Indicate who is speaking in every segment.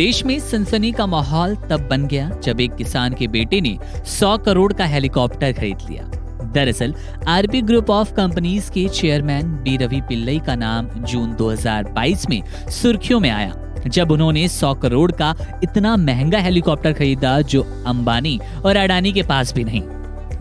Speaker 1: देश में सनसनी का माहौल तब बन गया जब एक किसान के बेटे ने 100 करोड़ का हेलीकॉप्टर खरीद लिया। दरअसल आरपी ग्रुप ऑफ कंपनीज के चेयरमैन बी रवि पिल्लई का नाम जून 2022 में सुर्खियों में आया, जब उन्होंने 100 करोड़ का इतना महंगा हेलीकॉप्टर खरीदा जो अंबानी और अडानी के पास भी नहीं।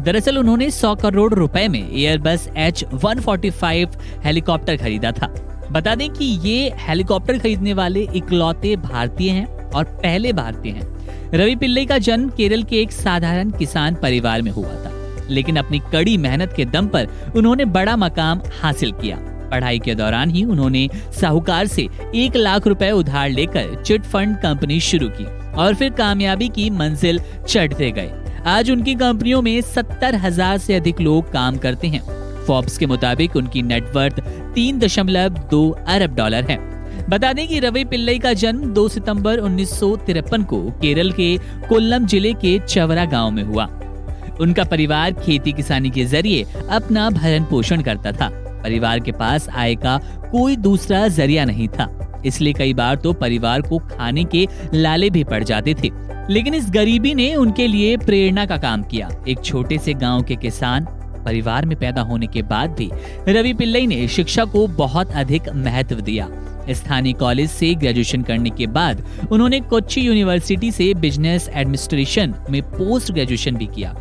Speaker 1: दरअसल उन्होंने 100 करोड़ रुपए में एयरबस H145 हेलीकॉप्टर खरीदा था। बता दें कि ये हेलीकॉप्टर खरीदने वाले इकलौते भारतीय हैं और पहले भारतीय हैं। रवि पिल्लई का जन्म केरल के एक साधारण किसान परिवार में हुआ था, लेकिन अपनी कड़ी मेहनत के दम पर उन्होंने बड़ा मकाम हासिल किया। पढ़ाई के दौरान ही उन्होंने साहूकार से 1 लाख रुपए उधार लेकर चिट फंड कंपनी शुरू की और फिर कामयाबी की मंजिल चढ़ते गए। आज उनकी कंपनियों में 70,000 से अधिक लोग काम करते हैं। फोर्ब्स के मुताबिक उनकी नेटवर्थ 3.2 अरब डॉलर है। बता दें कि रवि पिल्लई का जन्म 2 सितंबर 1953 को केरल के कोल्लम जिले के चवरा गांव में हुआ। उनका परिवार खेती किसानी के जरिए अपना भरण पोषण करता था। परिवार के पास आय का कोई दूसरा जरिया नहीं था, इसलिए कई बार तो परिवार को खाने के लाले भी पड़ जाते थे। लेकिन इस गरीबी ने उनके लिए प्रेरणा का काम किया। एक छोटे से गांव के किसान परिवार में पैदा होने के बाद भी रवि पिल्लई ने शिक्षा को बहुत अधिक महत्व दिया। स्थानीय कॉलेज से ग्रेजुएशन करने के बाद उन्होंने कोच्चि यूनिवर्सिटी से बिजनेस एडमिनिस्ट्रेशन में पोस्ट ग्रेजुएशन भी किया।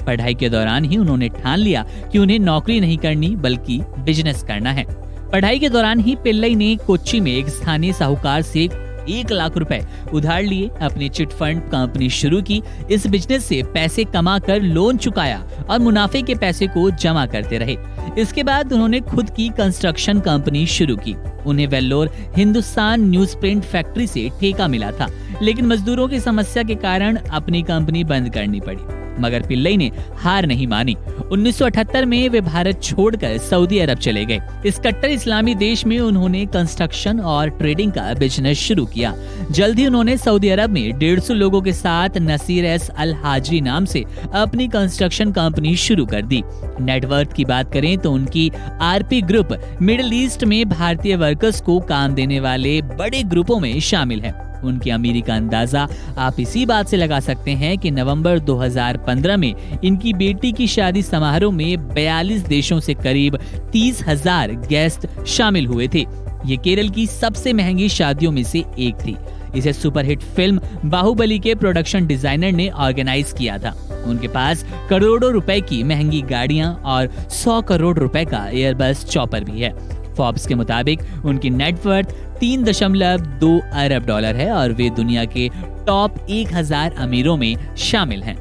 Speaker 1: पढ़ाई के दौरान ही उन्होंने ठान लिया कि उन्हें नौकरी नहीं करनी बल्कि बिजनेस करना है। पढ़ाई के दौरान ही पिल्लई ने कोच्चि में एक स्थानीय साहूकार से 1 लाख रुपए उधार लिए अपनी चिट फंड कंपनी शुरू की। इस बिजनेस से पैसे कमाकर लोन चुकाया और मुनाफे के पैसे को जमा करते रहे। इसके बाद उन्होंने खुद की कंस्ट्रक्शन कंपनी शुरू की। उन्हें Vellore Hindustan news print factory से ठेका मिला था, लेकिन मजदूरों की समस्या के कारण अपनी कंपनी बंद करनी पड़ी। मगर पिल्लई ने हार नहीं मानी। 1978 में वे भारत छोड़कर सऊदी अरब चले गए। इस कट्टर इस्लामी देश में उन्होंने कंस्ट्रक्शन और ट्रेडिंग का बिजनेस शुरू किया। जल्द ही उन्होंने सऊदी अरब में 150 लोगों के साथ नसीर एस अल हाजरी नाम से अपनी कंस्ट्रक्शन कंपनी शुरू कर दी। नेटवर्थ की बात करें तो उनकी आरपी ग्रुप मिडिल ईस्ट में भारतीय वर्कर्स को काम देने वाले बड़े ग्रुपों में शामिल है। उनकी अमीरी का अंदाजा आप इसी बात से लगा सकते हैं कि नवंबर 2015 में इनकी बेटी की शादी समारोह में 42 देशों से करीब 30,000 गेस्ट शामिल हुए थे। ये केरल की सबसे महंगी शादियों में से एक थी। इसे सुपरहिट फिल्म बाहुबली के प्रोडक्शन डिजाइनर ने ऑर्गेनाइज किया था। उनके पास करोड़ों रुपए की महंगी गाड़ियां और 100 करोड़ रुपए का एयरबस चॉपर भी है। फोर्ब्स के मुताबिक उनकी नेटवर्थ 3.2 अरब डॉलर है और वे दुनिया के टॉप 1000 अमीरों में शामिल हैं।